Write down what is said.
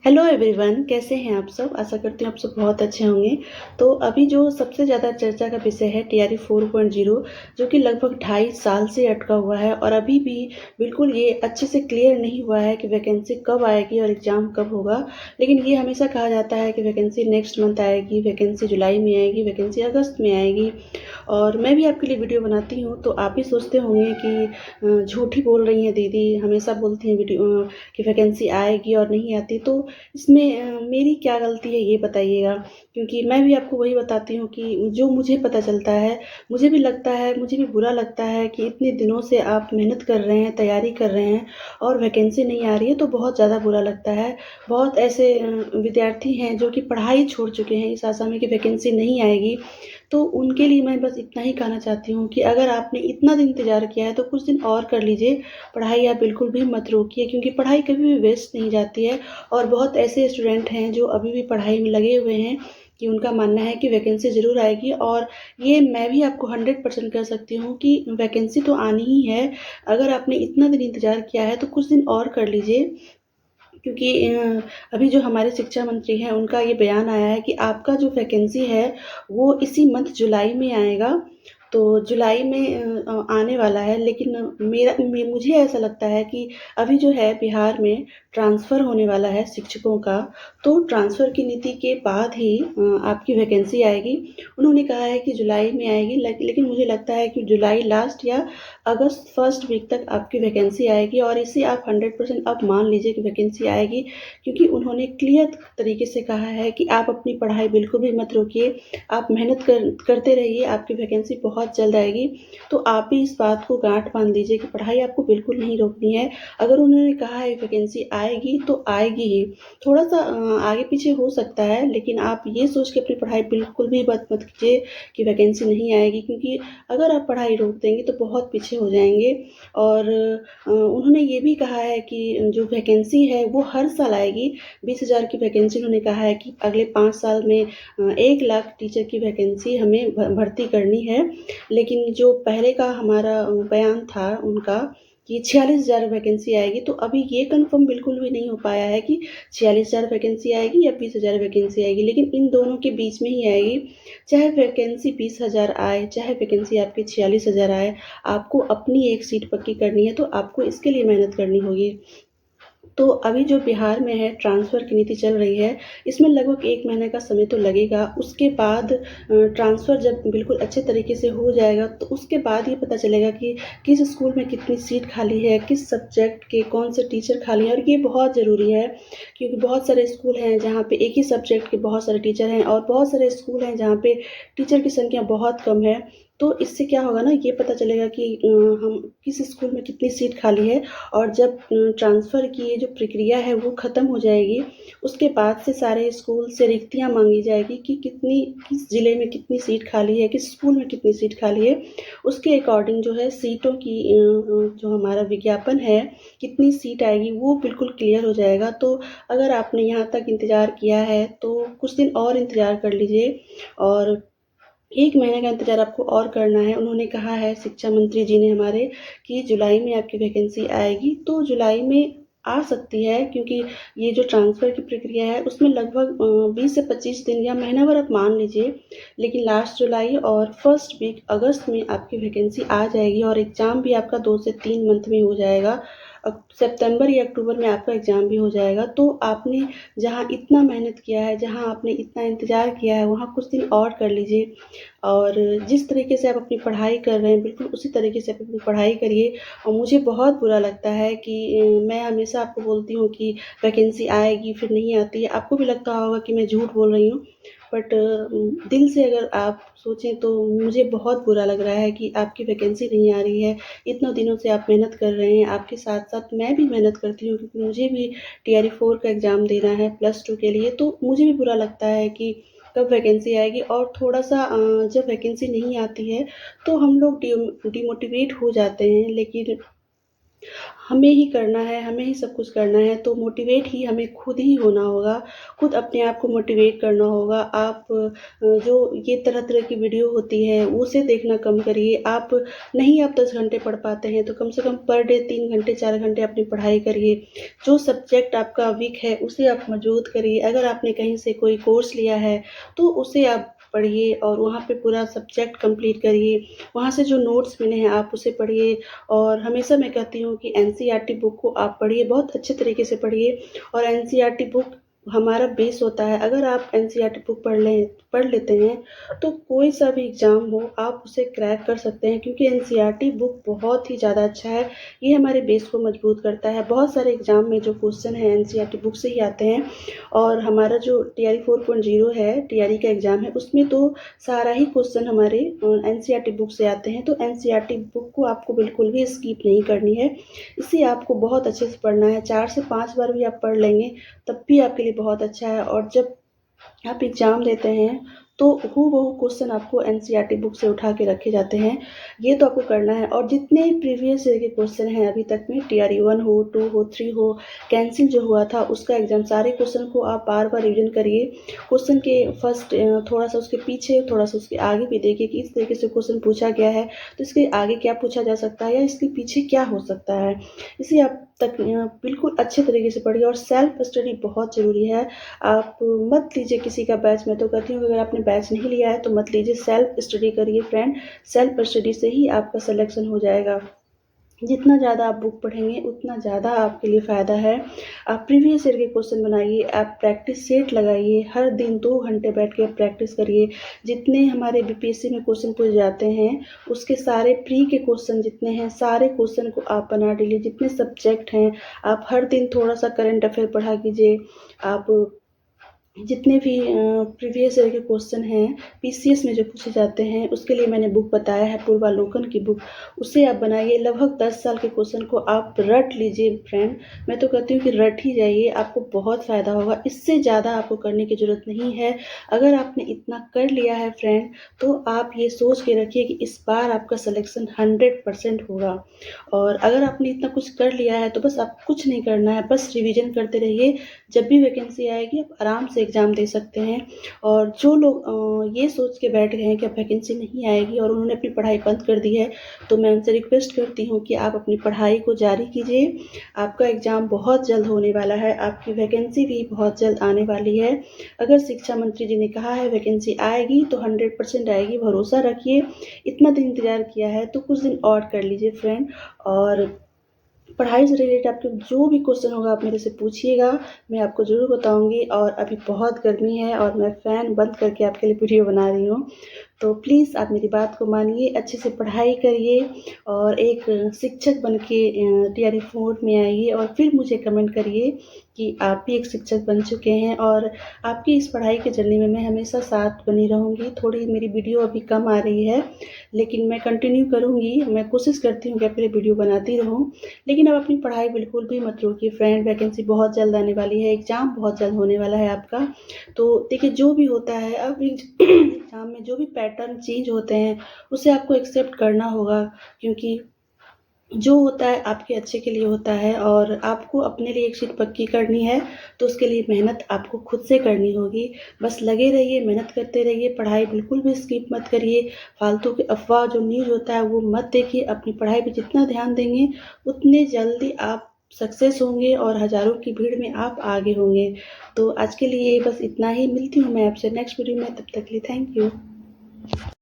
Hello everyone, कैसे हैं आप सब। आशा करती हूँ आप सब बहुत अच्छे होंगे। तो अभी जो सबसे ज़्यादा चर्चा का विषय है टीआरई 4.0, जो कि लगभग 2.5 साल से अटका हुआ है और अभी भी बिल्कुल ये अच्छे से क्लियर नहीं हुआ है कि वैकेंसी कब आएगी और एग्ज़ाम कब होगा। लेकिन ये हमेशा कहा जाता है कि वैकेंसी नेक्स्ट मंथ आएगी, वैकेंसी जुलाई में आएगी, वैकेंसी अगस्त में आएगी। और मैं भी आपके लिए वीडियो बनाती हूँ तो आप भी सोचते होंगे कि झूठ ही बोल रही हैं दीदी, हमेशा बोलती हैं वीडियो कि वैकेंसी आएगी और नहीं आती। तो इसमें मेरी क्या गलती है ये बताइएगा, क्योंकि मैं भी आपको वही बताती हूँ कि जो मुझे पता चलता है। मुझे भी लगता है, मुझे भी बुरा लगता है कि इतने दिनों से आप मेहनत कर रहे हैं, तैयारी कर रहे हैं और वैकेंसी नहीं आ रही है, तो बहुत ज़्यादा बुरा लगता है। बहुत ऐसे विद्यार्थी हैं जो कि पढ़ाई छोड़ चुके हैं इस आशा में कि वैकेंसी नहीं आएगी। तो उनके लिए मैं बस इतना ही कहना चाहती हूँ कि अगर आपने इतना दिन इंतज़ार किया है तो कुछ दिन और कर लीजिए। पढ़ाई आप बिल्कुल भी मत रोकिए, क्योंकि पढ़ाई कभी भी वेस्ट नहीं जाती है। और बहुत ऐसे स्टूडेंट हैं जो अभी भी पढ़ाई में लगे हुए हैं कि उनका मानना है कि वैकेंसी ज़रूर आएगी। और ये मैं भी आपको 100% कह सकती हूँ कि वैकेंसी तो आनी ही है। अगर आपने इतना दिन इंतज़ार किया है तो कुछ दिन और कर लीजिए, क्योंकि अभी जो हमारे शिक्षा मंत्री हैं उनका ये बयान आया है कि आपका जो वैकेंसी है वो इसी मंथ जुलाई में आएगा। तो जुलाई में आने वाला है। लेकिन मुझे ऐसा लगता है कि अभी जो है बिहार में ट्रांसफ़र होने वाला है शिक्षकों का। तो ट्रांसफ़र की नीति के बाद ही आपकी वैकेंसी आएगी। उन्होंने कहा है कि जुलाई में आएगी, लेकिन मुझे लगता है कि जुलाई लास्ट या अगस्त फर्स्ट वीक तक आपकी वैकेंसी आएगी। और इसे आप 100% अब मान लीजिए कि वैकेंसी आएगी, क्योंकि उन्होंने क्लियर तरीके से कहा है कि आप अपनी पढ़ाई बिल्कुल भी मत रोकिए, आप मेहनत करते रहिए, आपकी वैकेंसी बहुत जल्द आएगी। तो आप भी इस बात को गांठ बांध दीजिए कि पढ़ाई आपको बिल्कुल नहीं रोकनी है। अगर उन्होंने कहा है वैकेंसी आएगी तो आएगी ही। थोड़ा सा आगे पीछे हो सकता है, लेकिन आप ये सोच के अपनी पढ़ाई बिल्कुल भी मत कीजिए कि वैकेंसी नहीं आएगी, क्योंकि अगर आप पढ़ाई रोक देंगे तो बहुत पीछे हो जाएंगे। और उन्होंने ये भी कहा है कि जो वैकेंसी है वो हर साल आएगी। 20,000 की वैकेंसी उन्होंने कहा है कि अगले 5 साल में 1 लाख टीचर की वैकेंसी हमें भर्ती करनी है। लेकिन जो पहले का हमारा बयान था उनका कि 46,000 वैकेंसी आएगी, तो अभी ये कंफर्म बिल्कुल भी नहीं हो पाया है कि 46,000 वैकेंसी आएगी या 20,000 वैकेंसी आएगी। लेकिन इन दोनों के बीच में ही आएगी। चाहे वैकेंसी 20,000 आए, चाहे वैकेंसी आपकी 46,000 आए, आपको अपनी एक सीट पक्की करनी है तो आपको इसके लिए मेहनत करनी होगी। तो अभी जो बिहार में है ट्रांसफ़र की नीति चल रही है, इसमें लगभग 1 महीने का समय तो लगेगा। उसके बाद ट्रांसफ़र जब बिल्कुल अच्छे तरीके से हो जाएगा तो उसके बाद ये पता चलेगा कि किस स्कूल में कितनी सीट खाली है, किस सब्जेक्ट के कौन से टीचर खाली हैं। और ये बहुत ज़रूरी है, क्योंकि बहुत सारे स्कूल हैं जहाँ पे एक ही सब्जेक्ट के बहुत सारे टीचर हैं और बहुत सारे स्कूल हैं जहाँ पे टीचर की संख्या बहुत कम है। तो इससे क्या होगा ना, ये पता चलेगा कि हम किस स्कूल में कितनी सीट खाली है। और जब ट्रांसफ़र की ये जो प्रक्रिया है वो ख़त्म हो जाएगी, उसके बाद से सारे स्कूल से रिक्तियाँ मांगी जाएगी कि किस ज़िले में कितनी सीट खाली है, किस स्कूल में कितनी सीट खाली है। उसके अकॉर्डिंग जो है सीटों की जो हमारा विज्ञापन है, कितनी सीट आएगी वो बिल्कुल क्लियर हो जाएगा। तो अगर आपने यहाँ तक इंतज़ार किया है तो कुछ दिन और इंतज़ार कर लीजिए। और 1 महीने का इंतज़ार आपको और करना है। उन्होंने कहा है शिक्षा मंत्री जी ने हमारे कि जुलाई में आपकी वैकेंसी आएगी, तो जुलाई में आ सकती है, क्योंकि ये जो ट्रांसफ़र की प्रक्रिया है उसमें लगभग 20 से 25 दिन या महीना भर आप मान लीजिए। लेकिन लास्ट जुलाई और फर्स्ट वीक अगस्त में आपकी वैकेंसी आ जाएगी और एग्ज़ाम भी आपका 2 से 3 मंथ में हो जाएगा। सितंबर या अक्टूबर में आपका एग्ज़ाम भी हो जाएगा। तो आपने जहाँ इतना मेहनत किया है, जहाँ आपने इतना इंतज़ार किया है, वहाँ कुछ दिन और कर लीजिए। और जिस तरीके से आप अपनी पढ़ाई कर रहे हैं बिल्कुल उसी तरीके से आप अपनी पढ़ाई करिए। और मुझे बहुत बुरा लगता है कि मैं हमेशा आपको बोलती हूँ कि वैकेंसी आएगी फिर नहीं आती है। आपको भी लगता होगा कि मैं झूठ बोल रही हूँ, बट दिल से अगर आप सोचें तो मुझे बहुत बुरा लग रहा है कि आपकी वैकेंसी नहीं आ रही है। इतने दिनों से आप मेहनत कर रहे हैं, आपके साथ-साथ मैं भी मेहनत करती हूँ, क्योंकि मुझे भी टीआरई 4 का एग्ज़ाम देना है प्लस 2 के लिए। तो मुझे भी बुरा लगता है कि कब वैकेंसी आएगी। और थोड़ा-सा जब वैकेंसी नहीं आती है तो हम लोग डिमोटिवेट हो जाते हैं। लेकिन हमें ही करना है, हमें ही सब कुछ करना है, तो मोटिवेट ही हमें खुद ही होना होगा, खुद अपने आप को मोटिवेट करना होगा। आप जो ये तरह-तरह की वीडियो होती है, उसे देखना कम करिए। आप 10 घंटे पढ़ पाते हैं, तो कम से कम पर डे 3 घंटे, 4 घंटे अपनी पढ़ाई करिए। जो सब्जेक्ट आपका वीक है, उसे आप मजबूत करिए। अगर आपने कहीं से कोई कोर्स लिया है, तो उसे आप पढ़िए और वहाँ पे पूरा सब्जेक्ट कंप्लीट करिए। वहाँ से जो नोट्स मिले हैं, आप उसे पढ़िए। और हमेशा मैं कहती हूँ कि एनसीईआरटी बुक को आप पढ़िए, बहुत अच्छे तरीके से पढ़िए। और एनसीईआरटी बुक हमारा बेस होता है। अगर आप एनसीईआरटी बुक पढ़ लेते हैं, तो कोई सा भी एग्ज़ाम हो, आप उसे क्रैक कर सकते हैं, क्योंकि एनसीईआरटी बुक बहुत ही ज़्यादा अच्छा है। ये हमारे बेस को मजबूत करता है। बहुत सारे एग्ज़ाम में जो क्वेश्चन हैं, एनसीईआरटी बुक से ही आते हैं। और हमारा जो टीआरई 4.0 है, टीआरई का एग्ज़ाम है, उसमें तो सारा ही क्वेश्चन हमारे एनसीईआरटी बुक से आते हैं। तो एनसीईआरटी बुक को आपको बिल्कुल भी स्किप नहीं करनी है। इसे आपको बहुत अच्छे से पढ़ना है। 4 से 5 बार भी आप पढ़ लेंगे, तब भी आपके लिए बहुत अच्छा है। और जब आप एग्ज़ाम देते हैं, तो हूबहू क्वेश्चन आपको एनसीईआरटी बुक से उठा के रखे जाते हैं। ये तो आपको करना है। और जितने प्रीवियस ईयर के क्वेश्चन हैं अभी तक में, टीआरई 1 हो, 2 हो, 3 हो, कैंसिल जो हुआ था उसका एग्ज़ाम, सारे क्वेश्चन को आप बार-बार रिवीजन करिए। क्वेश्चन के फर्स्ट थोड़ा-सा उसके पीछे, थोड़ा-सा उसके आगे भी देखिए कि इस तरीके से क्वेश्चन पूछा गया है, तो इसके आगे क्या पूछा जा सकता है या इसके पीछे क्या हो सकता है। इसे आप बिल्कुल अच्छे तरीके से पढ़िए। और सेल्फ स्टडी बहुत ज़रूरी है। आप मत लीजिए किसी का बैच। मैं तो कहती हूँ कि अगर आपने बैच नहीं लिया है, तो मत लीजिए, सेल्फ स्टडी करिए फ्रेंड। सेल्फ स्टडी से ही आपका सिलेक्शन हो जाएगा। जितना ज़्यादा आप बुक पढ़ेंगे, उतना ज़्यादा आपके लिए फ़ायदा है। आप प्रीवियस ईयर के क्वेश्चन बनाइए, आप प्रैक्टिस सेट लगाइए, हर दिन 2 घंटे बैठ के प्रैक्टिस करिए। जितने हमारे बीपीएससी में क्वेश्चन पूछे जाते हैं, उसके सारे प्री के क्वेश्चन जितने हैं, सारे क्वेश्चन को आप बना डालिए। जितने सब्जेक्ट हैं, आप हर दिन थोड़ा-सा करंट अफेयर पढ़ा कीजिए। आप जितने भी प्रीवियस ईयर के क्वेश्चन हैं, पीसीएस में जो पूछे जाते हैं, उसके लिए मैंने बुक बताया है, पूर्वालोकन की बुक, उससे आप बनाइए। लगभग 10 साल के क्वेश्चन को आप रट लीजिए फ्रेंड। मैं तो कहती हूँ कि रट ही जाइए, आपको बहुत फ़ायदा होगा। इससे ज़्यादा आपको करने की ज़रूरत नहीं है। अगर आपने इतना कर लिया है फ्रेंड, तो आप ये सोच के रखिए कि इस बार आपका सिलेक्शन 100% होगा। और अगर आपने इतना कुछ कर लिया है, तो बस आपको कुछ नहीं करना है, बस रिवीजन करते रहिए। जब भी वैकेंसी आएगी, आप आराम से एग्ज़ाम दे सकते हैं। और जो लोग ये सोच के बैठ गए हैं कि अब वैकेंसी नहीं आएगी और उन्होंने अपनी पढ़ाई बंद कर दी है, तो मैं उनसे रिक्वेस्ट करती हूँ कि आप अपनी पढ़ाई को जारी कीजिए। आपका एग्ज़ाम बहुत जल्द होने वाला है, आपकी वैकेंसी भी बहुत जल्द आने वाली है। अगर शिक्षा मंत्री जी ने कहा है वैकेंसी आएगी, तो 100% आएगी, भरोसा रखिए। इतना दिन इंतज़ार किया है, तो कुछ दिन और कर लीजिए फ्रेंड। और पढ़ाई से रिलेटेड आपके जो भी क्वेश्चन होगा, आप मेरे से पूछिएगा, मैं आपको ज़रूर बताऊँगी। और अभी बहुत गर्मी है और मैं फ़ैन बंद करके आपके लिए वीडियो बना रही हूँ। तो प्लीज़ आप मेरी बात को मानिए, अच्छे से पढ़ाई करिए और एक शिक्षक बन के टीआरई 4 में आइए। और फिर मुझे कमेंट करिए कि आप भी एक शिक्षक बन चुके हैं। और आपकी इस पढ़ाई के जर्नी में मैं हमेशा साथ बनी रहूँगी। थोड़ी मेरी वीडियो अभी कम आ रही है, लेकिन मैं कंटिन्यू करूँगी। मैं कोशिश करती हूँ कि आपके लिए वीडियो बनाती रहूँ। लेकिन अब अपनी पढ़ाई बिल्कुल भी मत रोकिए फ्रेंड। वैकेंसी बहुत जल्द आने वाली है, एग्ज़ाम बहुत जल्द होने वाला है आपका। तो देखिए, जो भी होता है अब एग्ज़ाम में जो भी पैटर्न चेंज होते हैं, उसे आपको एक्सेप्ट करना होगा, क्योंकि जो होता है आपके अच्छे के लिए होता है। और आपको अपने लिए एक चीज़ पक्की करनी है, तो उसके लिए मेहनत आपको खुद से करनी होगी। बस लगे रहिए, मेहनत करते रहिए, पढ़ाई बिल्कुल भी स्किप मत करिए। फालतू के अफ़वाह जो न्यूज़ होता है, वो मत देखिए। अपनी पढ़ाई पे जितना ध्यान देंगे, उतने जल्दी आप सक्सेस होंगे और हज़ारों की भीड़ में आप आगे होंगे। तो आज के लिए बस इतना ही। मिलती हूँ मैं आपसे नेक्स्ट वीडियो में, तब तक के लिए थैंक यू।